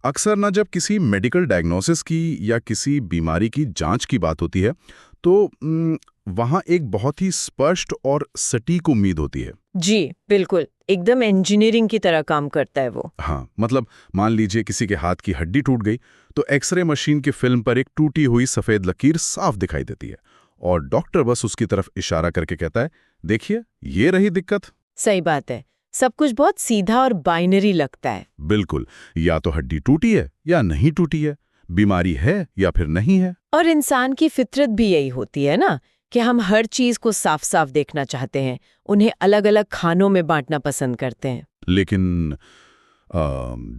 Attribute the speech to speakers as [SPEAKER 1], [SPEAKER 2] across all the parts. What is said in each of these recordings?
[SPEAKER 1] अक्सर ना जब किसी मेडिकल डायग्नोसिस की या किसी बीमारी की जांच की बात होती है तो वहाँ एक बहुत ही स्पष्ट और सटीक उम्मीद होती है।
[SPEAKER 2] जी बिल्कुल, एकदम इंजीनियरिंग की तरह काम करता है वो।
[SPEAKER 1] हाँ, मतलब मान लीजिए किसी के हाथ की हड्डी टूट गई तो एक्सरे मशीन की फिल्म पर एक टूटी हुई सफ़ेद लकीर साफ दिखाई देती है और डॉक्टर बस उसकी तरफ इशारा करके कहता है, देखिए ये रही दिक्कत।
[SPEAKER 2] सही बात है। सब कुछ बहुत सीधा और बाइनरी लगता है।
[SPEAKER 1] बिल्कुल, या तो हड्डी टूटी है या नहीं टूटी है, बीमारी है या फिर नहीं है।
[SPEAKER 2] और इंसान की फितरत भी यही होती है ना, कि हम हर चीज को साफ साफ देखना चाहते हैं, उन्हें अलग अलग खानों में बांटना पसंद करते हैं।
[SPEAKER 1] लेकिन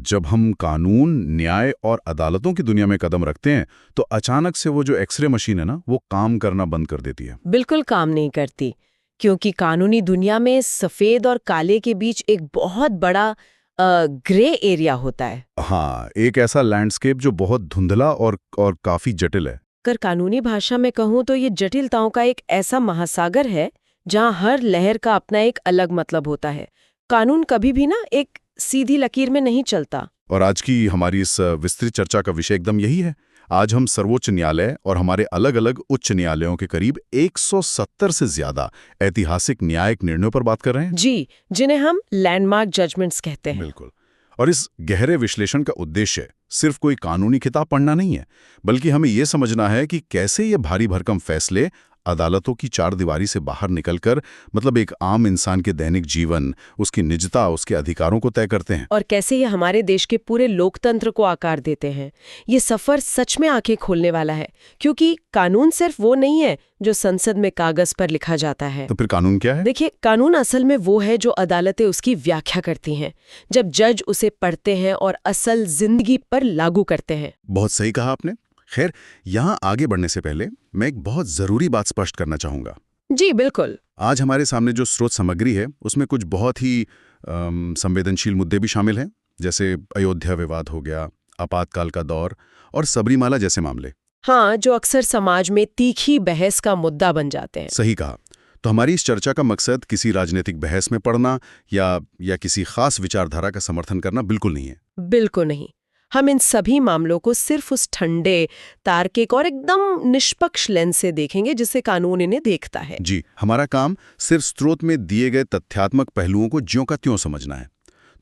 [SPEAKER 1] जब हम कानून, न्याय और अदालतों की दुनिया में कदम रखते हैं तो अचानक से वो जो एक्सरे मशीन है ना, वो काम करना बंद कर देती है।
[SPEAKER 2] बिल्कुल काम नहीं करती, क्योंकि कानूनी दुनिया में सफेद और काले के बीच एक बहुत बड़ा ग्रे एरिया होता है।
[SPEAKER 1] हाँ, एक ऐसा लैंडस्केप जो बहुत धुंधला और काफी जटिल है।
[SPEAKER 2] अगर कानूनी भाषा में कहूँ तो ये जटिलताओं का एक ऐसा महासागर है जहाँ हर लहर का अपना एक अलग मतलब होता है। कानून कभी भी ना एक सीधी लकीर में नहीं चलता।
[SPEAKER 1] और आज की हमारी इस विस्तृत चर्चा का विषय एकदम यही है। आज हम सर्वोच्च न्यायालय और हमारे अलग-अलग उच्च न्यायालयों के करीब 170 से ज्यादा ऐतिहासिक न्यायिक निर्णयों पर बात कर रहे हैं।
[SPEAKER 2] जी, जिन्हें हम लैंडमार्क जजमेंट्स कहते हैं।
[SPEAKER 1] बिल्कुल। और इस गहरे विश्लेषण का उद्देश्य सिर्फ कोई कानूनी किताब पढ़ना नहीं है, बल्कि हमें यह समझना है कि कैसे ये भारी भरकम फैसले अदालतों की चारदीवारी से बाहर निकलकर मतलब एक आम इंसान के दैनिक जीवन, उसकी निजता, उसके अधिकारों को तय करते हैं।
[SPEAKER 2] और कैसे ये हमारे देश के पूरे लोकतंत्र को आकार देते हैं। ये सफर सच में आंखें खोलने वाला है, क्योंकि कानून सिर्फ वो नहीं है जो संसद में कागज पर लिखा जाता है।
[SPEAKER 1] तो फिर कानून क्या है?
[SPEAKER 2] देखिए, कानून असल में वो है जो अदालतें उसकी व्याख्या करती हैं, जब जज उसे पढ़ते हैं और असल जिंदगी पर लागू करते हैं।
[SPEAKER 1] बहुत सही कहा आपने। खैर, यहाँ आगे बढ़ने से पहले मैं एक बहुत जरूरी बात स्पष्ट करना चाहूंगा।
[SPEAKER 2] जी बिल्कुल।
[SPEAKER 1] आज हमारे सामने जो स्रोत सामग्री है उसमें कुछ बहुत ही संवेदनशील मुद्दे भी शामिल हैं, जैसे अयोध्या विवाद हो गया, आपातकाल का दौर और सबरीमाला जैसे मामले।
[SPEAKER 2] हाँ, जो अक्सर समाज में तीखी बहस का मुद्दा बन जाते हैं।
[SPEAKER 1] सही कहा। तो हमारी इस चर्चा का मकसद किसी राजनीतिक बहस में पड़ना या किसी खास विचारधारा का समर्थन करना बिल्कुल नहीं है।
[SPEAKER 2] बिल्कुल नहीं। हम इन सभी मामलों को सिर्फ उस ठंडे, तार्किक और एकदम निष्पक्ष लेंस से देखेंगे जिससे कानून इन्हें देखता है।
[SPEAKER 1] जी, हमारा काम सिर्फ स्रोत में दिए गए तथ्यात्मक पहलुओं को ज्यों का त्यों समझना है।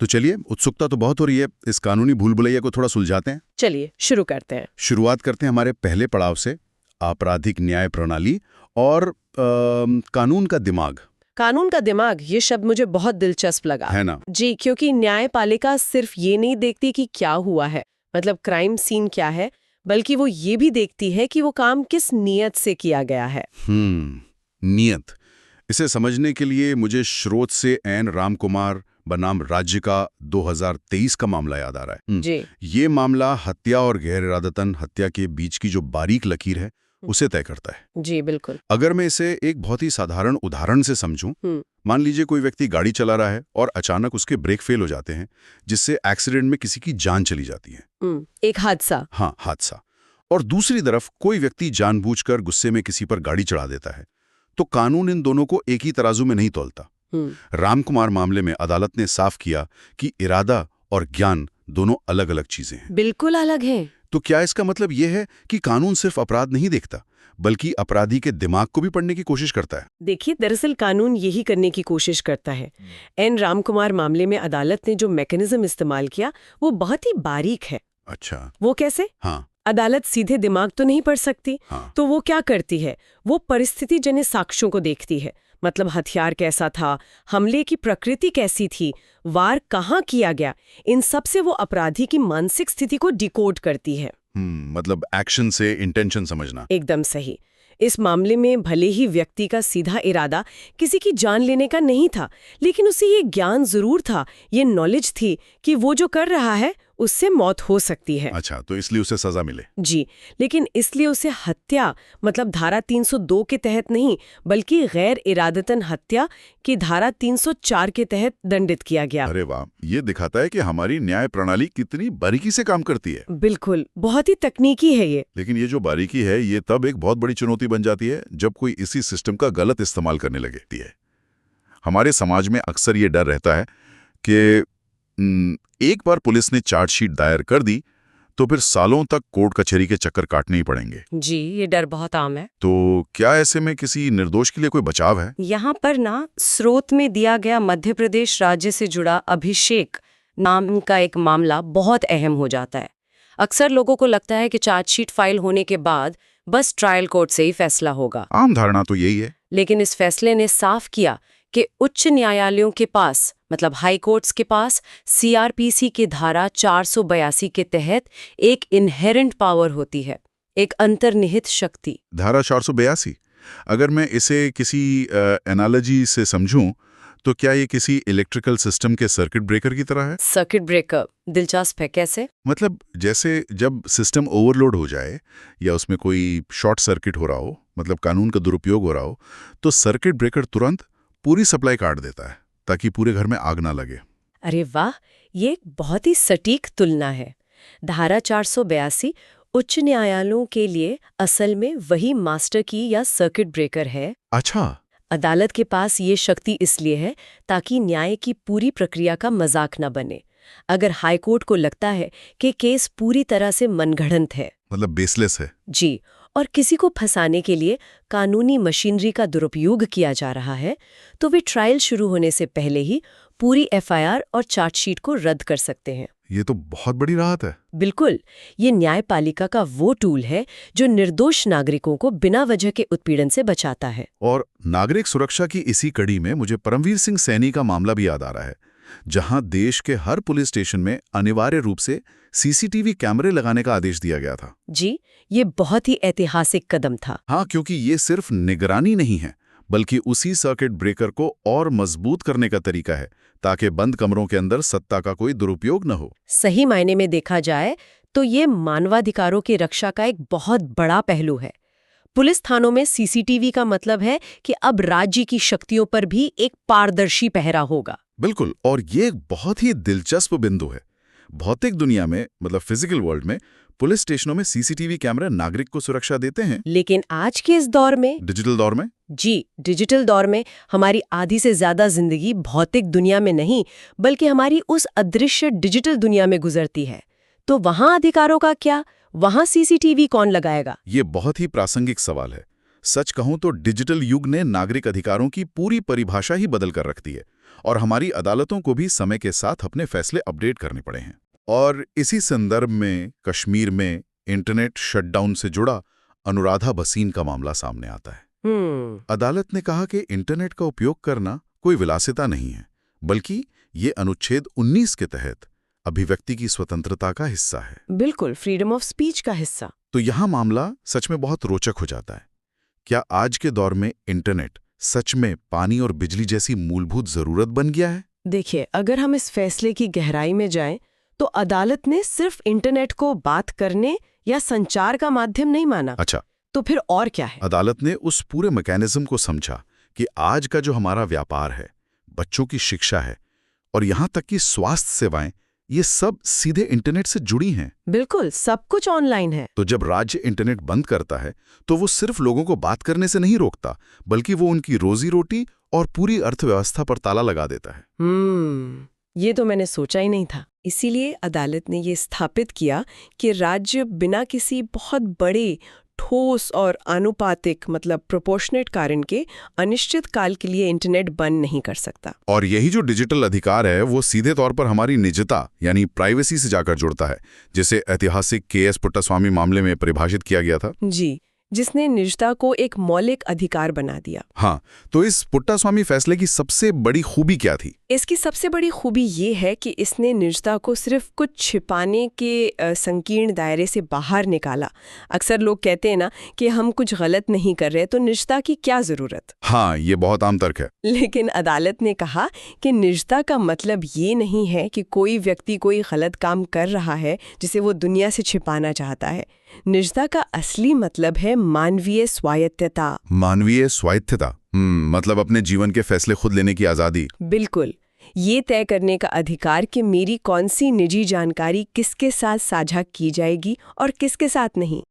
[SPEAKER 1] तो चलिए, उत्सुकता तो बहुत हो रही है, इस कानूनी भूल-भुलैया को थोड़ा सुलझाते हैं।
[SPEAKER 2] चलिए शुरू करते हैं।
[SPEAKER 1] शुरुआत करते हैं हमारे पहले पड़ाव से, आपराधिक न्याय प्रणाली और कानून का दिमाग।
[SPEAKER 2] कानून का दिमाग, ये शब्द मुझे बहुत दिलचस्प लगा।
[SPEAKER 1] है ना?
[SPEAKER 2] जी, क्योंकि न्यायपालिका सिर्फ ये नहीं देखती कि क्या हुआ है, मतलब क्राइम सीन क्या है, बल्कि वो ये भी देखती है कि वो काम किस नियत से किया गया है।
[SPEAKER 1] नियत। इसे समझने के लिए मुझे स्रोत से एन रामकुमार बनाम राज्य का 2023 का मामला याद आ रहा है।
[SPEAKER 2] जी।
[SPEAKER 1] ये मामला हत्या और गैर इरादतन हत्या के बीच की जो बारीक लकीर है उसे तय करता है।
[SPEAKER 2] जी बिल्कुल।
[SPEAKER 1] अगर मैं इसे एक बहुत ही साधारण उदाहरण से समझूं, मान लीजिए कोई व्यक्ति गाड़ी चला रहा है और अचानक उसके ब्रेक फेल हो जाते हैं, जिससे एक्सीडेंट में किसी की जान चली जाती है।
[SPEAKER 2] एक हादसा।
[SPEAKER 1] हाँ, हादसा। और दूसरी तरफ कोई व्यक्ति जानबूझकर गुस्से में किसी पर गाड़ी चढ़ा देता है, तो कानून इन दोनों को एक ही तराजू में नहीं तौलता। रामकुमार मामले में अदालत ने साफ किया कि इरादा और ज्ञान दोनों अलग अलग चीजें हैं।
[SPEAKER 2] बिल्कुल अलग हैं। तो
[SPEAKER 1] क्या इसका मतलब यह है कि कानून सिर्फ अपराध नहीं देखता, बल्कि अपराधी के दिमाग को भी पढ़ने की कोशिश करता है?
[SPEAKER 2] देखिए, दरअसल कानून यही करने की कोशिश करता है। एन रामकुमार मामले में अदालत ने जो मैकेनिज्म इस्तेमाल किया वो बहुत ही बारीक है।
[SPEAKER 1] अच्छा।
[SPEAKER 2] वो कैसे?
[SPEAKER 1] हाँ।
[SPEAKER 2] अदालत सीधे दिमाग तो नहीं पढ़ सकती।
[SPEAKER 1] हाँ।
[SPEAKER 2] तो वो क्या करती है, वो परिस्थिति जन्य साक्ष्यों को देखती है। मतलब हथियार कैसा था, हमले की प्रकृति कैसी थी, वार कहाँ किया गया, इन सब से वो अपराधी की मानसिक स्थिति को डिकोड करती है।
[SPEAKER 1] मतलब एक्शन से इंटेंशन समझना।
[SPEAKER 2] एकदम सही। इस मामले में भले ही व्यक्ति का सीधा इरादा किसी की जान लेने का नहीं था, लेकिन उसे ये ज्ञान जरूर था, ये नॉलेज थी कि वो जो कर रहा है उससे मौत हो सकती है।
[SPEAKER 1] अच्छा, तो इसलिए उसे सजा मिले।
[SPEAKER 2] जी, लेकिन इसलिए उसे हत्या मतलब धारा 302 के तहत नहीं, बल्कि गैर इरादतन हत्या की धारा 304 के तहत दंडित किया गया।
[SPEAKER 1] अरे वाह, ये दिखाता है कि हमारी न्याय प्रणाली कितनी बारीकी से काम करती है।
[SPEAKER 2] बिल्कुल, बहुत ही तकनीकी है ये।
[SPEAKER 1] लेकिन ये जो बारीकी है, ये तब एक बहुत बड़ी चुनौती बन जाती है जब कोई इसी सिस्टम का गलत इस्तेमाल करने लगती है। हमारे समाज में अक्सर ये डर रहता है कि एक बार पुलिस ने चार्जशीट दायर कर दी तो फिर सालों तक कोर्ट कचहरी के चक्कर काटने ही पड़ेंगे।
[SPEAKER 2] जी, ये डर बहुत आम है।
[SPEAKER 1] तो क्या ऐसे में किसी निर्दोष के लिए कोई बचाव है?
[SPEAKER 2] यहाँ पर ना स्रोत में दिया गया मध्य प्रदेश राज्य से जुड़ा अभिषेक नाम का एक मामला बहुत अहम हो जाता है। अक्सर लोगों को लगता है कि चार्जशीट फाइल होने के बाद बस ट्रायल कोर्ट से ही फैसला होगा।
[SPEAKER 1] आम धारणा तो यही है।
[SPEAKER 2] लेकिन इस फैसले ने साफ किया कि उच्च न्यायालयों के पास, मतलब हाई कोर्ट्स के पास, सीआरपीसी की धारा 482 के तहत एक इनहेरेंट पावर होती है, एक अंतर्निहित शक्ति।
[SPEAKER 1] धारा 482, अगर मैं इसे किसी एनालॉजी से समझूं तो क्या ये किसी इलेक्ट्रिकल सिस्टम के सर्किट ब्रेकर की तरह है?
[SPEAKER 2] सर्किट ब्रेकर, दिलचस्प है। कैसे?
[SPEAKER 1] मतलब जैसे जब सिस्टम ओवरलोड हो जाए या उसमें कोई शॉर्ट सर्किट हो रहा हो, मतलब कानून का दुरुपयोग हो रहा हो, तो सर्किट ब्रेकर तुरंत पूरी सप्लाई काट देता है ताकि पूरे घर में आग ना लगे।
[SPEAKER 2] अरे वाह, ये एक बहुत ही सटीक तुलना है। धारा 482 उच्च न्यायालयों के लिए असल में वही मास्टर की या सर्किट ब्रेकर है।
[SPEAKER 1] अच्छा।
[SPEAKER 2] अदालत के पास ये शक्ति इसलिए है ताकि न्याय की पूरी प्रक्रिया का मजाक न बने। अगर हाईकोर्ट को लगता है कि केस पूरी तरह से मनगढ़ंत है,
[SPEAKER 1] मतलब बेसलेस है।
[SPEAKER 2] जी, और किसी को फंसाने के लिए कानूनी मशीनरी का दुरुपयोग किया जा रहा है, तो वे ट्रायल शुरू होने से पहले ही पूरी एफआईआर और चार्जशीट को रद्द कर सकते हैं।
[SPEAKER 1] ये तो बहुत बड़ी राहत है।
[SPEAKER 2] बिल्कुल, ये न्यायपालिका का वो टूल है जो निर्दोष नागरिकों को बिना वजह के उत्पीड़न से बचाता है।
[SPEAKER 1] और नागरिक सुरक्षा की इसी कड़ी में मुझे परमवीर सिंह सैनी का मामला भी याद आ रहा है, जहां देश के हर पुलिस स्टेशन में अनिवार्य रूप से सीसीटीवी कैमरे लगाने का आदेश दिया गया था।
[SPEAKER 2] जी, ये बहुत ही ऐतिहासिक कदम था।
[SPEAKER 1] हाँ, क्योंकि ये सिर्फ निगरानी नहीं है, बल्कि उसी सर्किट ब्रेकर को और मजबूत करने का तरीका है ताकि बंद कमरों के अंदर सत्ता का कोई दुरुपयोग न हो।
[SPEAKER 2] सही मायने में देखा जाए तो ये मानवाधिकारों की रक्षा का एक बहुत बड़ा पहलू है। पुलिस थानों में सीसीटीवी का मतलब है कि अब राज्य की शक्तियों पर भी एक पारदर्शी पहरा होगा।
[SPEAKER 1] बिल्कुल, और ये एक बहुत ही दिलचस्प बिंदु है। भौतिक दुनिया में, मतलब फिजिकल वर्ल्ड में, पुलिस स्टेशनों में सीसीटीवी कैमरे नागरिक को सुरक्षा देते हैं,
[SPEAKER 2] लेकिन आज के इस दौर में,
[SPEAKER 1] डिजिटल दौर में,
[SPEAKER 2] जी, डिजिटल दौर में हमारी आधी से ज्यादा जिंदगी भौतिक दुनिया में नहीं, बल्कि हमारी उस अदृश्य डिजिटल दुनिया में गुजरती है। तो वहां अधिकारों का क्या? वहां सीसीटीवी कौन लगाएगा?
[SPEAKER 1] ये बहुत ही प्रासंगिक सवाल है। सच कहूं तो डिजिटल युग ने नागरिक अधिकारों की पूरी परिभाषा ही बदल कर रख दी है, और हमारी अदालतों को भी समय के साथ अपने फैसले अपडेट करने पड़े हैं। और इसी संदर्भ में कश्मीर में इंटरनेट शटडाउन से जुड़ा अनुराधा भसीन का मामला सामने आता है। अदालत ने कहा कि इंटरनेट का उपयोग करना कोई विलासिता नहीं है, बल्कि ये अनुच्छेद 19 के तहत अभिव्यक्ति की स्वतंत्रता का हिस्सा है।
[SPEAKER 2] बिल्कुल, फ्रीडम ऑफ स्पीच का हिस्सा।
[SPEAKER 1] तो यहाँ मामला सच में बहुत रोचक हो जाता है। क्या आज के दौर में इंटरनेट सच में पानी और बिजली जैसी मूलभूत जरूरत बन गया है?
[SPEAKER 2] देखिए, अगर हम इस फैसले की गहराई में जाएं, तो अदालत ने सिर्फ इंटरनेट को बात करने या संचार का माध्यम नहीं माना।
[SPEAKER 1] अच्छा,
[SPEAKER 2] तो फिर और क्या है?
[SPEAKER 1] अदालत ने उस पूरे मैकेनिज्म को समझा कि आज का जो हमारा व्यापार है, बच्चों की शिक्षा है, और यहाँ तक कि स्वास्थ्य सेवाएं, ये सब सीधे इंटरनेट से जुड़ी हैं।
[SPEAKER 2] बिल्कुल, सब कुछ ऑनलाइन है।
[SPEAKER 1] तो जब राज्य इंटरनेट बंद करता है, तो वो सिर्फ लोगों को बात करने से नहीं रोकता, बल्कि वो उनकी रोजी रोटी और पूरी अर्थव्यवस्था पर ताला लगा देता है।
[SPEAKER 2] ये तो मैंने सोचा ही नहीं था। इसीलिए अदालत ने ये स्थापित किया कि राज्य बिना किसी बहुत बड़े, ठोस और आनुपातिक, मतलब प्रोपोर्शनेट कारण के अनिश्चित काल के लिए इंटरनेट बंद नहीं कर सकता।
[SPEAKER 1] और यही जो डिजिटल अधिकार है, वो सीधे तौर पर हमारी निजता यानी प्राइवेसी से जाकर जुड़ता है, जिसे ऐतिहासिक केएस पुट्टास्वामी मामले में परिभाषित किया गया था।
[SPEAKER 2] जी, जिसने निजता को एक मौलिक अधिकार बना दिया।
[SPEAKER 1] हाँ, तो इस पुट्टास्वामी फैसले की सबसे बड़ी खूबी क्या थी?
[SPEAKER 2] इसकी सबसे बड़ी खूबी ये है कि इसने निजता को सिर्फ कुछ छिपाने के संकीर्ण दायरे से बाहर निकाला। अक्सर लोग कहते हैं ना कि हम कुछ गलत नहीं कर रहे, तो निजता की क्या जरूरत?
[SPEAKER 1] हाँ, ये बहुत आम तर्क है।
[SPEAKER 2] लेकिन अदालत ने कहा कि निजता का मतलब ये नहीं है कि कोई व्यक्ति कोई गलत काम कर रहा है जिसे वो दुनिया से छिपाना चाहता है। निजता का असली मतलब है मानवीय स्वायत्तता।
[SPEAKER 1] मानवीय स्वायत्तता, मतलब अपने जीवन के फैसले खुद लेने की आजादी।
[SPEAKER 2] बिल्कुल, ये तय करने का अधिकार कि मेरी कौन सी निजी जानकारी किसके साथ साझा की जाएगी और किसके साथ नहीं।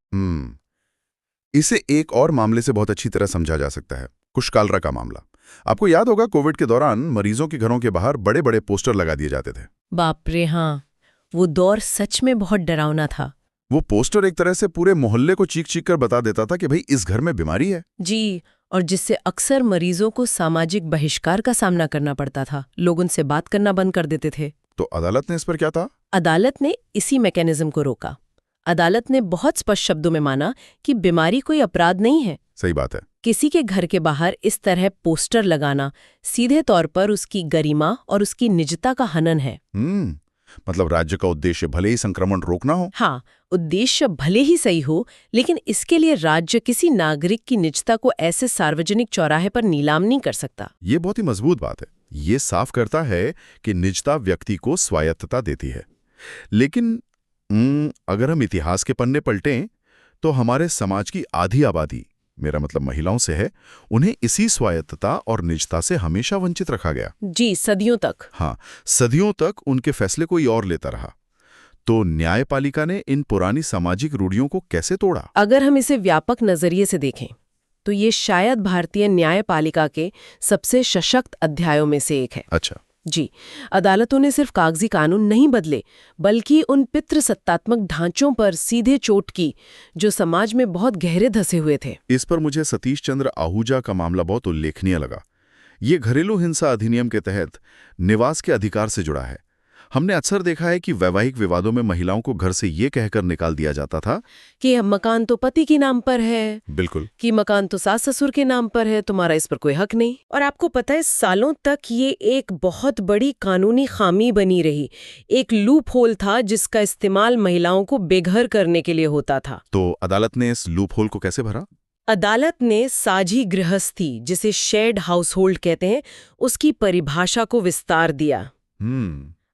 [SPEAKER 1] इसे एक और मामले से बहुत अच्छी तरह समझा जा सकता है, कुशकालरा का मामला। आपको याद होगा, कोविड के दौरान मरीजों के घरों के बाहर बड़े बड़े पोस्टर लगा दिए जाते थे।
[SPEAKER 2] बाप रे हाँ, वो दौर सच में बहुत डरावना था।
[SPEAKER 1] वो पोस्टर एक तरह से पूरे मोहल्ले को चीख चीख कर बता देता था कि भाई इस घर में बीमारी है।
[SPEAKER 2] जी, और जिससे अक्सर मरीजों को सामाजिक बहिष्कार का सामना करना पड़ता था। लोग उनसे बात करना बंद कर देते थे।
[SPEAKER 1] तो अदालत ने इस पर क्या था?
[SPEAKER 2] अदालत ने इसी मैकेनिज्म को रोका। अदालत ने बहुत स्पष्ट शब्दों में माना कि बीमारी कोई अपराध नहीं है।
[SPEAKER 1] सही बात है।
[SPEAKER 2] किसी के घर के बाहर इस तरह पोस्टर लगाना सीधे तौर पर उसकी गरिमा और उसकी निजता का हनन है।
[SPEAKER 1] मतलब राज्य का उद्देश्य भले ही संक्रमण रोकना हो।
[SPEAKER 2] हाँ, उद्देश्य भले ही सही हो, लेकिन इसके लिए राज्य किसी नागरिक की निजता को ऐसे सार्वजनिक चौराहे पर नीलाम नहीं कर सकता।
[SPEAKER 1] ये बहुत ही मजबूत बात है। ये साफ करता है कि निजता व्यक्ति को स्वायत्तता देती है। लेकिन अगर हम इतिहास के पन्ने पलटें तो हमारे समाज की आधी आबादी, मेरा मतलब महिलाओं से है, उन्हें इसी स्वायत्तता और निजता से हमेशा वंचित रखा गया।
[SPEAKER 2] जी, सदियों तक।
[SPEAKER 1] हाँ, सदियों तक उनके फैसले कोई और लेता रहा। तो न्यायपालिका ने इन पुरानी सामाजिक रूढ़ियों को कैसे तोड़ा?
[SPEAKER 2] अगर हम इसे व्यापक नजरिए से देखें तो ये शायद भारतीय न्यायपालिका के सबसे सशक्त अध्यायों में से एक है।
[SPEAKER 1] अच्छा।
[SPEAKER 2] जी, अदालतों ने सिर्फ कागजी कानून नहीं बदले, बल्कि उन पितृसत्तात्मक ढांचों पर सीधे चोट की जो समाज में बहुत गहरे धसे हुए थे।
[SPEAKER 1] इस पर मुझे सतीश चंद्र आहूजा का मामला बहुत उल्लेखनीय लगा। ये घरेलू हिंसा अधिनियम के तहत निवास के अधिकार से जुड़ा है। हमने अक्सर देखा है कि वैवाहिक विवादों में महिलाओं को घर से ये कहकर निकाल दिया जाता था
[SPEAKER 2] कि मकान तो पति के नाम पर है,
[SPEAKER 1] बिल्कुल,
[SPEAKER 2] कि मकान तो सास ससुर के नाम पर है, तुम्हारा इस पर कोई हक नहीं। और आपको पता है, सालों तक ये एक बहुत बड़ी कानूनी खामी बनी रही। एक लूप होल था जिसका इस्तेमाल महिलाओं को बेघर करने के लिए होता था।
[SPEAKER 1] तो अदालत ने इस लूप होल को कैसे भरा?
[SPEAKER 2] अदालत ने साझी गृहस्थी, जिसे शेयर्ड हाउसहोल्ड कहते हैं, उसकी परिभाषा को विस्तार दिया।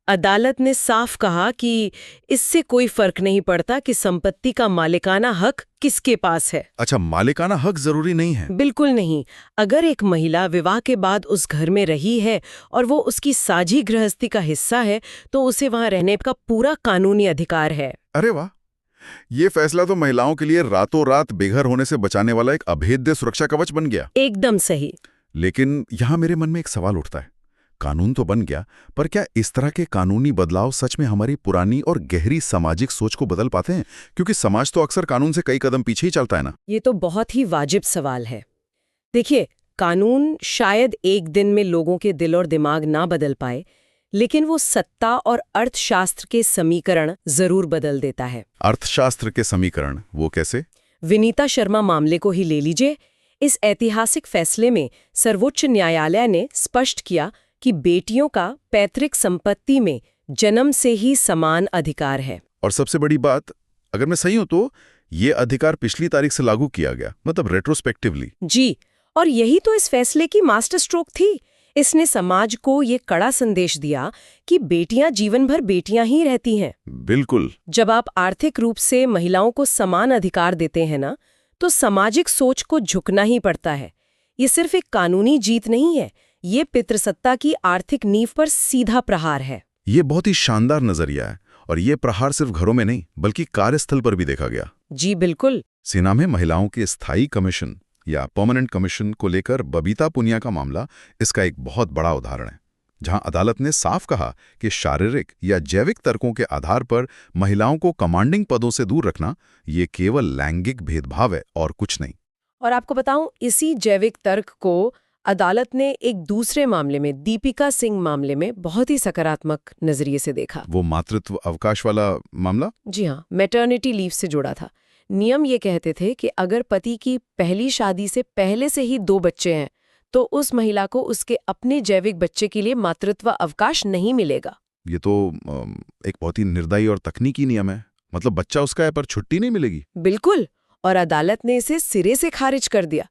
[SPEAKER 2] अदालत ने साफ कहा कि इससे कोई फर्क नहीं पड़ता कि संपत्ति का मालिकाना हक किसके पास है।
[SPEAKER 1] अच्छा, मालिकाना हक जरूरी नहीं है?
[SPEAKER 2] बिल्कुल नहीं। अगर एक महिला विवाह के बाद उस घर में रही है और वो उसकी साझी गृहस्थी का हिस्सा है, तो उसे वहां रहने का पूरा कानूनी अधिकार है।
[SPEAKER 1] अरे वाह, ये फैसला तो महिलाओं के लिए रातों रात बेघर होने से बचाने वाला एक अभेद्य सुरक्षा कवच बन गया।
[SPEAKER 2] एकदम सही।
[SPEAKER 1] लेकिन यहां मेरे मन में एक सवाल उठता है। कानून तो बन गया, पर क्या इस तरह के कानूनी बदलाव सच में हमारी पुरानी और गहरी सामाजिक सोच को बदल पाते हैं? क्योंकि समाज तो अक्सर कानून से कई कदम पीछे ही चलता है ना।
[SPEAKER 2] ये तो बहुत ही वाजिब सवाल है। देखिए, कानून शायद एक दिन में लोगों के दिल और दिमाग ना बदल पाए, लेकिन वो सत्ता और अर्थशास्त्र के समीकरण जरूर बदल देता है।
[SPEAKER 1] अर्थशास्त्र के समीकरण वो कैसे?
[SPEAKER 2] विनीता शर्मा मामले को ही ले लीजिए। इस ऐतिहासिक फैसले में सर्वोच्च न्यायालय ने स्पष्ट किया कि बेटियों का पैतृक संपत्ति में जन्म से ही समान अधिकार है।
[SPEAKER 1] और सबसे बड़ी बात, अगर मैं सही हूं तो ये अधिकार पिछली तारीख से लागू किया गया, मतलब रेट्रोस्पेक्टिवली।
[SPEAKER 2] जी, और यही तो इस फैसले की मास्टर स्ट्रोक थी। इसने समाज को ये कड़ा संदेश दिया कि बेटियां जीवन भर बेटियां ही रहती हैं।
[SPEAKER 1] बिल्कुल।
[SPEAKER 2] जब आप आर्थिक रूप से महिलाओं को समान अधिकार देते हैं ना, तो सामाजिक सोच को झुकना ही पड़ता है। ये सिर्फ एक कानूनी जीत नहीं है, ये पितृसत्ता की आर्थिक नींव पर सीधा प्रहार है।
[SPEAKER 1] ये बहुत ही शानदार नजरिया है, और ये प्रहार सिर्फ घरों में नहीं बल्कि कार्यस्थल पर भी देखा गया।
[SPEAKER 2] जी बिल्कुल।
[SPEAKER 1] सेना में महिलाओं के स्थायी कमीशन या परमानेंट कमीशन को लेकर बबीता पुनिया का मामला इसका एक बहुत बड़ा उदाहरण है, जहां अदालत ने साफ कहा कि शारीरिक या जैविक तर्कों के आधार पर महिलाओं को कमांडिंग पदों से दूर रखना ये केवल लैंगिक भेदभाव है और कुछ नहीं।
[SPEAKER 2] और आपको बताऊं, इसी जैविक तर्क को अदालत ने एक दूसरे मामले में, दीपिका सिंह मामले में, बहुत ही सकारात्मक नजरिए से देखा।
[SPEAKER 1] वो मातृत्व अवकाश वाला मामला?
[SPEAKER 2] जी हाँ, मैटर्निटी लीव से जुड़ा था। नियम ये कहते थे कि अगर पति की पहली शादी से पहले से ही 2 बच्चे हैं, तो उस महिला को उसके अपने जैविक बच्चे के लिए मातृत्व अवकाश नहीं मिलेगा।
[SPEAKER 1] ये तो एक बहुत ही निर्दयी और तकनीकी नियम है। मतलब बच्चा उसका है पर छुट्टी नहीं मिलेगी।
[SPEAKER 2] बिल्कुल। और अदालत ने इसे सिरे से खारिज कर दिया।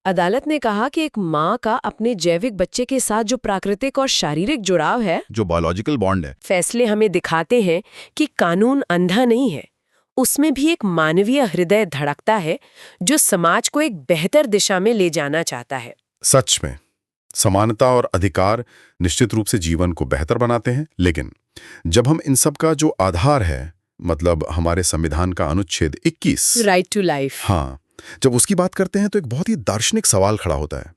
[SPEAKER 2] अदालत ने कहा कि एक माँ का अपने जैविक बच्चे के साथ जो प्राकृतिक और शारीरिक जुड़ाव है,
[SPEAKER 1] जो बायोलॉजिकल बॉन्ड है,
[SPEAKER 2] फैसले हमें दिखाते हैं कि कानून अंधा नहीं है। उसमें भी एक मानवीय हृदय धड़कता है जो समाज को एक बेहतर दिशा में ले जाना चाहता है।
[SPEAKER 1] सच में समानता और अधिकार निश्चित रूप से जीवन को बेहतर बनाते हैं, लेकिन जब हम इन सब का जो आधार है, मतलब हमारे संविधान का अनुच्छेद 21,
[SPEAKER 2] राइट टू लाइफ,
[SPEAKER 1] हाँ, जब उसकी बात करते हैं तो एक बहुत ही दार्शनिक सवाल खड़ा होता है।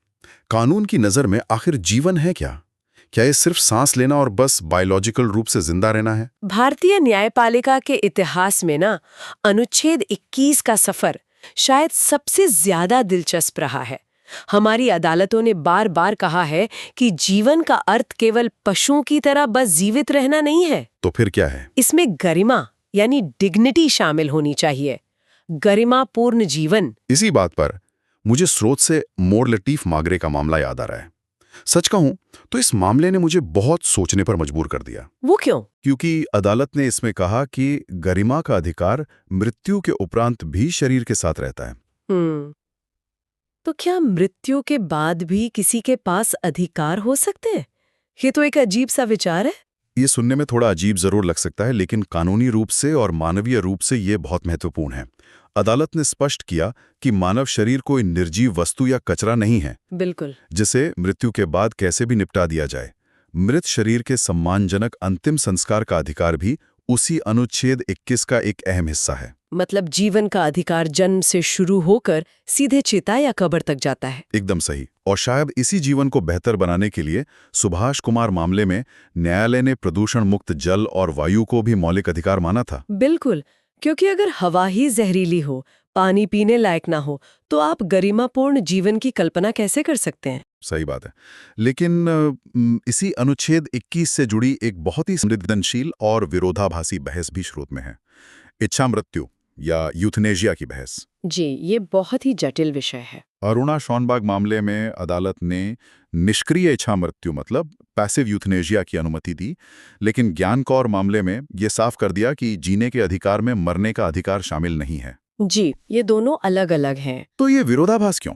[SPEAKER 1] कानून की नजर में आखिर जीवन है क्या? क्या ये सिर्फ सांस लेना और बस बायोलॉजिकल रूप से जिंदा रहना है?
[SPEAKER 2] भारतीय न्यायपालिका के इतिहास में ना अनुच्छेद 21 का सफर शायद सबसे ज्यादा दिलचस्प रहा है। हमारी अदालतों ने बार बार कहा है कि जीवन का अर्थ केवल पशुओं की तरह बस जीवित रहना नहीं है।
[SPEAKER 1] तो फिर क्या है?
[SPEAKER 2] इसमें गरिमा यानी डिग्निटी शामिल होनी चाहिए, गरिमापूर्ण जीवन।
[SPEAKER 1] इसी बात पर मुझे स्रोत से मोर लतीफ मागरे का मामला याद आ रहा है। सच कहूं तो इस मामले ने मुझे बहुत सोचने पर मजबूर कर दिया।
[SPEAKER 2] वो क्यों?
[SPEAKER 1] क्योंकि अदालत ने इसमें कहा कि गरिमा का अधिकार मृत्यु के उपरांत भी शरीर के साथ रहता है।
[SPEAKER 2] तो क्या मृत्यु के बाद भी किसी के पास अधिकार हो सकते हैं? ये तो एक अजीब सा विचार है।
[SPEAKER 1] ये सुनने में थोड़ा अजीब जरूर लग सकता है, लेकिन कानूनी रूप से और मानवीय रूप से ये बहुत महत्वपूर्ण है। अदालत ने स्पष्ट किया कि मानव शरीर कोई निर्जीव वस्तु या कचरा नहीं है,
[SPEAKER 2] बिल्कुल,
[SPEAKER 1] जिसे मृत्यु के बाद कैसे भी निपटा दिया जाए। मृत शरीर के सम्मानजनक अंतिम संस्कार का अधिकार भी उसी अनुच्छेद 21 का एक अहम हिस्सा है।
[SPEAKER 2] मतलब जीवन का अधिकार जन्म से शुरू होकर सीधे चिता या कब्र तक जाता है।
[SPEAKER 1] एकदम सही। और शायद इसी जीवन को बेहतर बनाने के लिए सुभाष कुमार मामले में न्यायालय ने प्रदूषण मुक्त जल और वायु को भी मौलिक अधिकार माना था।
[SPEAKER 2] बिल्कुल, क्योंकि अगर हवा ही जहरीली हो, पानी पीने लायक ना हो, तो आप गरिमापूर्ण जीवन की कल्पना कैसे कर सकते हैं?
[SPEAKER 1] सही बात है। लेकिन इसी अनुच्छेद 21 से जुड़ी एक बहुत ही संवेदनशील और विरोधाभासी बहस भी स्रोत में है। इच्छा मृत्यु या यूथनेशिया की बहस।
[SPEAKER 2] जी, ये बहुत ही जटिल विषय है।
[SPEAKER 1] अरुणा शॉनबाग मामले में अदालत ने निष्क्रिय इच्छा मृत्यु मतलब पैसिव यूथनेशिया की अनुमति दी, लेकिन ज्ञान कौर मामले में ये साफ कर दिया कि जीने के अधिकार में मरने का अधिकार शामिल नहीं है।
[SPEAKER 2] जी, ये दोनों अलग-अलग हैं।
[SPEAKER 1] तो ये विरोधाभास क्यों?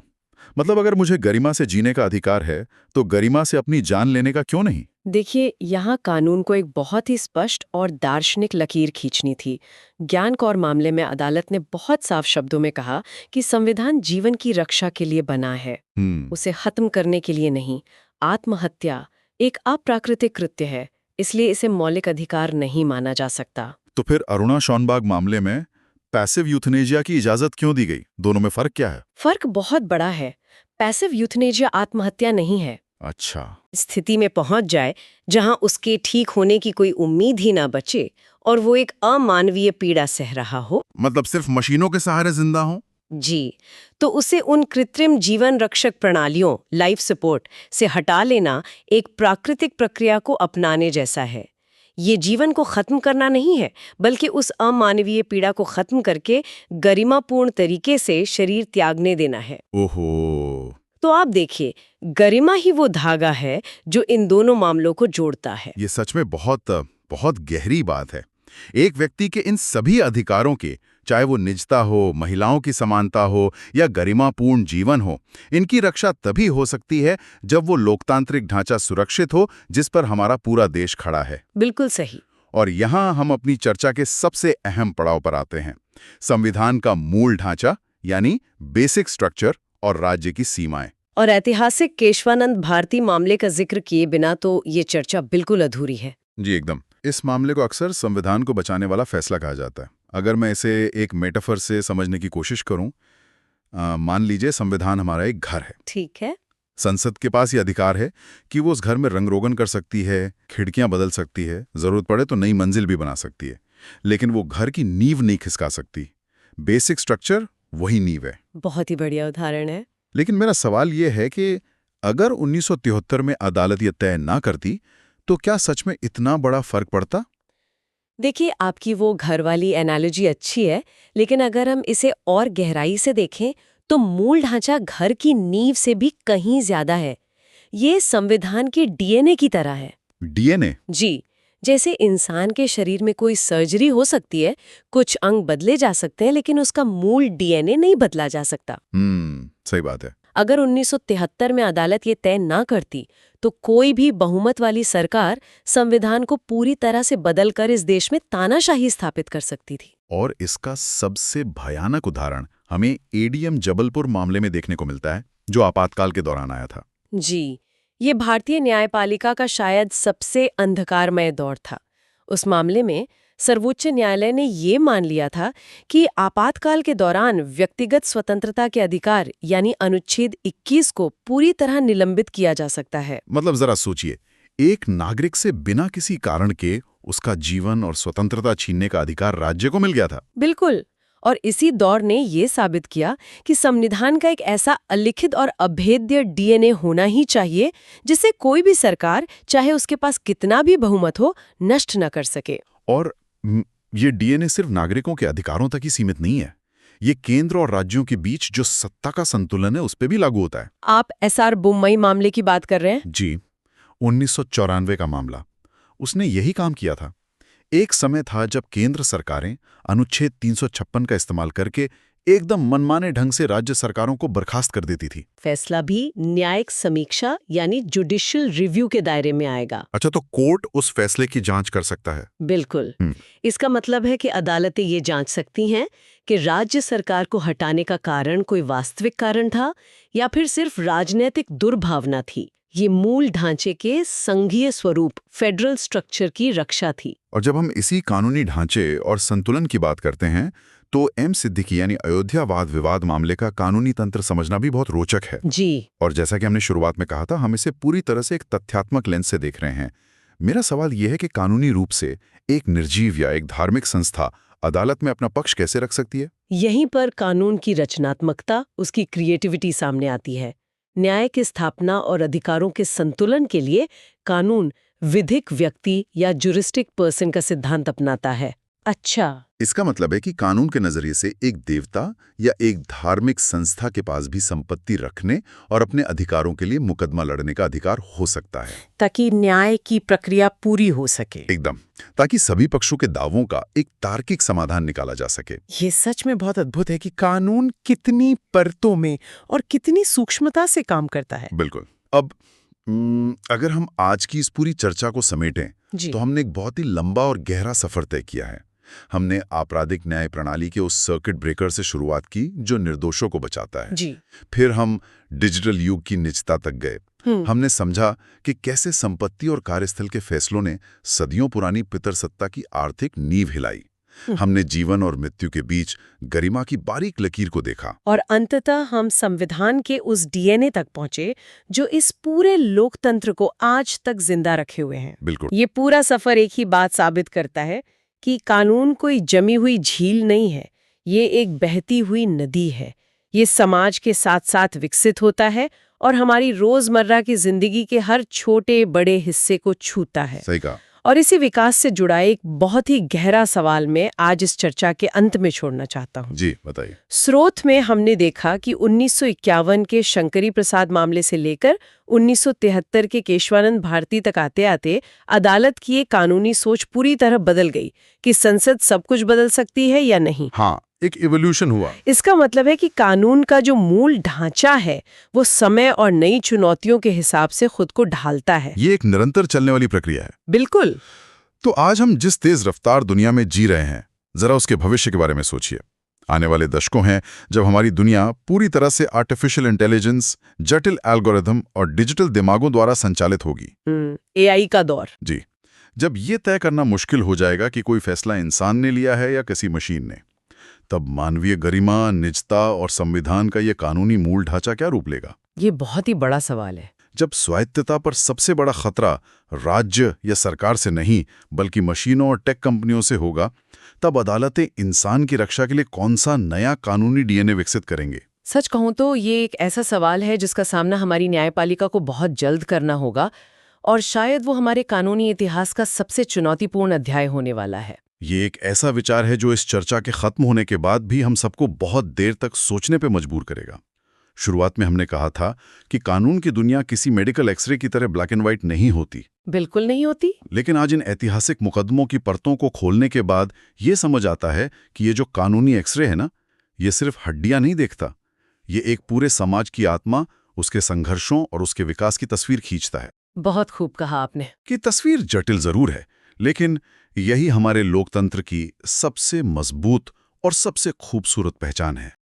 [SPEAKER 1] मतलब अगर मुझे गरिमा से जीने का अधिकार है, तो गरिमा से अपनी जान लेने का क्यों नहीं?
[SPEAKER 2] देखिए, यहाँ कानून को एक बहुत ही स्पष्ट और दार्शनिक लकीर खींचनी थी। ज्ञान कौर मामले में अदालत ने बहुत साफ शब्दों में कहा कि संविधान जीवन की रक्षा के लिए बना है, उसे खत्म करने के लिए नहीं। आत्महत्या एक अप्राकृतिक कृत्य है, इसलिए इसे मौलिक अधिकार नहीं माना जा सकता।
[SPEAKER 1] तो फिर अरुणा शॉनबाग मामले में पैसिव यूथनेशिया की इजाजत क्यों दी गई? दोनों में फर्क क्या है?
[SPEAKER 2] फर्क बहुत बड़ा है। पैसिव यूथनेशिया आत्महत्या नहीं है।
[SPEAKER 1] अच्छा।
[SPEAKER 2] स्थिति में पहुंच जाए जहां उसके ठीक होने की कोई उम्मीद ही ना बचे और वो एक अमानवीय पीड़ा सह रहा हो।
[SPEAKER 1] मतलब सिर्फ मशीनों के सहारे जिंदा हो?
[SPEAKER 2] जी, तो उसे उन कृत्रिम जीवन रक्षक प्रणालियों लाइफ सपोर्ट से हटा लेना एक प्राकृतिक प्रक्रिया को अपनाने जैसा है। ये जीवन को खत्म करना नहीं है, बल्कि उस अमानवीय पीड़ा को खत्म करके गरिमापूर्ण तरीके से शरीर त्यागने देना है।
[SPEAKER 1] ओहो।
[SPEAKER 2] तो आप देखिए, गरिमा ही वो धागा है जो इन दोनों मामलों को जोड़ता है।
[SPEAKER 1] ये सच में बहुत बहुत गहरी बात है। एक व्यक्ति के इन सभी अधिकारों के, चाहे वो निजता हो, महिलाओं की समानता हो या गरिमापूर्ण जीवन हो, इनकी रक्षा तभी हो सकती है जब वो लोकतांत्रिक ढांचा सुरक्षित हो जिस पर हमारा पूरा देश खड़ा है।
[SPEAKER 2] बिल्कुल सही।
[SPEAKER 1] और यहाँ हम अपनी चर्चा के सबसे अहम पड़ाव पर आते हैं, संविधान का मूल ढांचा यानी बेसिक स्ट्रक्चर और राज्य की सीमाएं।
[SPEAKER 2] और ऐतिहासिक केशवानंद भारती मामले का जिक्र किए बिना तो ये चर्चा बिल्कुल अधूरी है।
[SPEAKER 1] जी एकदम। इस मामले को अक्सर संविधान को बचाने वाला फैसला कहा जाता है। अगर मैं इसे एक मेटाफर से समझने की कोशिश करूं, मान लीजिए संविधान हमारा एक घर है।
[SPEAKER 2] ठीक है।
[SPEAKER 1] संसद के पास ये अधिकार है कि वो उस घर में रंग रोगन कर सकती है, खिड़कियां बदल सकती है, जरूरत पड़े तो नई मंजिल भी बना सकती है, लेकिन वो घर की नींव नहीं खिसका सकती। बेसिक स्ट्रक्चर वही नींव है।
[SPEAKER 2] बहुत ही बढ़िया उदाहरण है।
[SPEAKER 1] लेकिन मेरा सवाल ये है कि अगर 1973 में अदालत ये तय ना करती, तो क्या सच में इतना बड़ा फर्क पड़ता?
[SPEAKER 2] देखिए, आपकी वो घर वाली एनालॉजी अच्छी है, लेकिन अगर हम इसे और गहराई से देखें तो मूल ढांचा घर की नींव से भी कहीं ज्यादा है। ये संविधान के डीएनए की तरह है।
[SPEAKER 1] डीएनए?
[SPEAKER 2] जी, जैसे इंसान के शरीर में कोई सर्जरी हो सकती है, कुछ अंग बदले जा सकते हैं, लेकिन उसका मूल डीएनए नहीं बदला जा सकता।
[SPEAKER 1] सही बात है।
[SPEAKER 2] अगर 1973 में अदालत ये तय ना करती तो कोई भी बहुमत वाली सरकार संविधान को पूरी तरह से बदलकर इस देश में तानाशाही स्थापित कर सकती थी।
[SPEAKER 1] और इसका सबसे भयानक उदाहरण हमें एडीएम जबलपुर मामले में देखने को मिलता है, जो आपातकाल के दौरान आया था।
[SPEAKER 2] जी, ये भारतीय न्यायपालिका का शायद सबसे अंधकारमय दौर था। उस मामले में सर्वोच्च न्यायालय ने ये मान लिया था कि आपातकाल के दौरान व्यक्तिगत स्वतंत्रता के अधिकार यानी अनुच्छेद 21 को पूरी तरह निलंबित किया जा सकता है।
[SPEAKER 1] मतलब जरा सोचिए, एक नागरिक से बिना किसी कारण के उसका जीवन और स्वतंत्रता छीनने का अधिकार राज्य को मिल गया था।
[SPEAKER 2] बिल्कुल। और इसी दौर ने ये साबित किया कि संविधान का एक ऐसा अलिखित और अभेद्य डीएनए होना ही चाहिए जिसे कोई भी सरकार, चाहे उसके पास कितना भी बहुमत हो, नष्ट न कर सके।
[SPEAKER 1] और ये डीएनए सिर्फ नागरिकों के अधिकारों तक ही सीमित नहीं है। ये केंद्र और राज्यों के बीच जो सत्ता का संतुलन है उस पर भी लागू होता है।
[SPEAKER 2] आप एसआर बोम्मई मामले की बात कर रहे हैं?
[SPEAKER 1] जी, 1994 का मामला। उसने यही काम किया था। एक समय था जब केंद्र सरकारें अनुच्छेद 356 का इस्तेमाल करके एकदम मनमाने ढंग से राज्य सरकारों को बर्खास्त कर देती थी।
[SPEAKER 2] फैसला भी न्यायिक समीक्षा यानी जुडिशियल रिव्यू के दायरे में आएगा।
[SPEAKER 1] अच्छा, तो कोर्ट उस फैसले की जांच कर सकता है?
[SPEAKER 2] बिल्कुल। इसका मतलब है कि अदालतें ये जांच सकती हैं कि राज्य सरकार को हटाने का कारण कोई वास्तविक कारण था या फिर सिर्फ राजनीतिक दुर्भावना थी। ये मूल ढांचे के संघीय स्वरूप, फेडरल स्ट्रक्चर की रक्षा थी।
[SPEAKER 1] और जब हम इसी कानूनी ढांचे और संतुलन की बात करते हैं तो एम सिद्दीकी यानी अयोध्या वाद विवाद मामले का कानूनी तंत्र समझना भी बहुत रोचक है।
[SPEAKER 2] जी।
[SPEAKER 1] और जैसा कि हमने शुरुआत में कहा था, हम इसे पूरी तरह से एक तथ्यात्मक लेंस से देख रहे हैं। मेरा सवाल यह है कि कानूनी रूप से एक निर्जीव या एक धार्मिक संस्था अदालत में अपना पक्ष कैसे रख सकती है?
[SPEAKER 2] यहीं पर कानून की रचनात्मकता, उसकी क्रिएटिविटी सामने आती है। न्याय की स्थापना और अधिकारों के संतुलन के लिए कानून विधिक व्यक्ति या जुरिस्टिक पर्सन का सिद्धांत अपनाता है। अच्छा,
[SPEAKER 1] इसका मतलब है कि कानून के नजरिए से एक देवता या एक धार्मिक संस्था के पास भी संपत्ति रखने और अपने अधिकारों के लिए मुकदमा लड़ने का अधिकार हो सकता है,
[SPEAKER 2] ताकि न्याय की प्रक्रिया पूरी हो सके।
[SPEAKER 1] एकदम, ताकि सभी पक्षों के दावों का एक तार्किक समाधान निकाला जा सके।
[SPEAKER 3] ये सच में बहुत अद्भुत है कि कानून कितनी परतों में और कितनी सूक्ष्मता से काम करता है।
[SPEAKER 1] बिल्कुल। अब अगर हम आज की इस पूरी चर्चा को समेटें तो हमने एक बहुत ही लंबा और गहरा सफर तय किया है। हमने आपराधिक न्याय प्रणाली के उस सर्किट ब्रेकर से शुरुआत की जो निर्दोषों को बचाता है।
[SPEAKER 2] जी।
[SPEAKER 1] फिर हम डिजिटल युग की निजता तक गए। हमने समझा कि कैसे संपत्ति और कार्यस्थल के फैसलों ने सदियों पुरानी पितरसत्ता की आर्थिक नींव हिलाई। हमने जीवन और मृत्यु के बीच गरिमा की बारीक लकीर को देखा।
[SPEAKER 2] और अंततः हम संविधान के उस डीएनए तक पहुंचे जो इस पूरे लोकतंत्र को आज तक जिंदा रखे हुए हैं।
[SPEAKER 1] बिल्कुल।
[SPEAKER 2] ये पूरा सफर एक ही बात साबित करता है कि कानून कोई जमी हुई झील नहीं है, ये एक बहती हुई नदी है। ये समाज के साथ साथ विकसित होता है और हमारी रोजमर्रा की जिंदगी के हर छोटे बड़े हिस्से को छूता है।
[SPEAKER 1] सही कहा।
[SPEAKER 2] और इसी विकास से जुड़ा एक बहुत ही गहरा सवाल मैं आज इस चर्चा के अंत में छोड़ना चाहता हूँ।
[SPEAKER 1] जी, बताइए।
[SPEAKER 2] स्रोत में हमने देखा कि 1951 के शंकरी प्रसाद मामले से लेकर 1973 के केशवानंद भारती तक आते आते अदालत की एक कानूनी सोच पूरी तरह बदल गई कि संसद सब कुछ बदल सकती है या नहीं।
[SPEAKER 1] हाँ, एक इवोल्यूशन हुआ।
[SPEAKER 2] इसका मतलब है कि कानून का जो मूल ढांचा है वो समय और नई चुनौतियों के हिसाब से खुद को ढालता है।
[SPEAKER 1] ये एक निरंतर चलने वाली प्रक्रिया है।
[SPEAKER 2] बिल्कुल।
[SPEAKER 1] तो आज हम जिस तेज रफ्तार दुनिया में जी रहे हैं, जरा उसके भविष्य के बारे में सोचिए। आने वाले दशकों हैं जब हमारी दुनिया पूरी तरह से आर्टिफिशियल इंटेलिजेंस, जटिल एल्गोरिथम और डिजिटल दिमागों द्वारा संचालित होगी।
[SPEAKER 2] एआई का दौर।
[SPEAKER 1] जी, जब ये तय करना मुश्किल हो जाएगा कि कोई फैसला इंसान ने लिया है या किसी मशीन ने, तब मानवीय गरिमा, निजता और संविधान का ये कानूनी मूल ढांचा क्या रूप लेगा?
[SPEAKER 2] ये बहुत ही बड़ा सवाल है।
[SPEAKER 1] जब स्वायत्तता पर सबसे बड़ा खतरा राज्य या सरकार से नहीं बल्कि मशीनों और टेक कंपनियों से होगा, तब अदालतें इंसान की रक्षा के लिए कौन सा नया कानूनी डीएनए विकसित करेंगे?
[SPEAKER 2] सच कहूं तो ये एक ऐसा सवाल है जिसका सामना हमारी न्यायपालिका को बहुत जल्द करना होगा और शायद वो हमारे कानूनी इतिहास का सबसे चुनौतीपूर्ण अध्याय होने वाला है।
[SPEAKER 1] ये एक ऐसा विचार है जो इस चर्चा के खत्म होने के बाद भी हम सबको बहुत देर तक सोचने पे मजबूर करेगा। शुरुआत में हमने कहा था कि कानून की दुनिया किसी मेडिकल एक्सरे की तरह ब्लैक एंड व्हाइट नहीं होती।
[SPEAKER 2] बिल्कुल नहीं होती।
[SPEAKER 1] लेकिन आज इन ऐतिहासिक मुकदमों की परतों को खोलने के बाद ये समझ आता है कि ये जो कानूनी एक्सरे है ना, ये सिर्फ हड्डियां नहीं देखता, ये एक पूरे समाज की आत्मा, उसके संघर्षों और उसके विकास की तस्वीर खींचता है।
[SPEAKER 2] बहुत खूब कहा आपने
[SPEAKER 1] कि तस्वीर जटिल जरूर है, लेकिन यही हमारे लोकतंत्र की सबसे मजबूत और सबसे खूबसूरत पहचान है।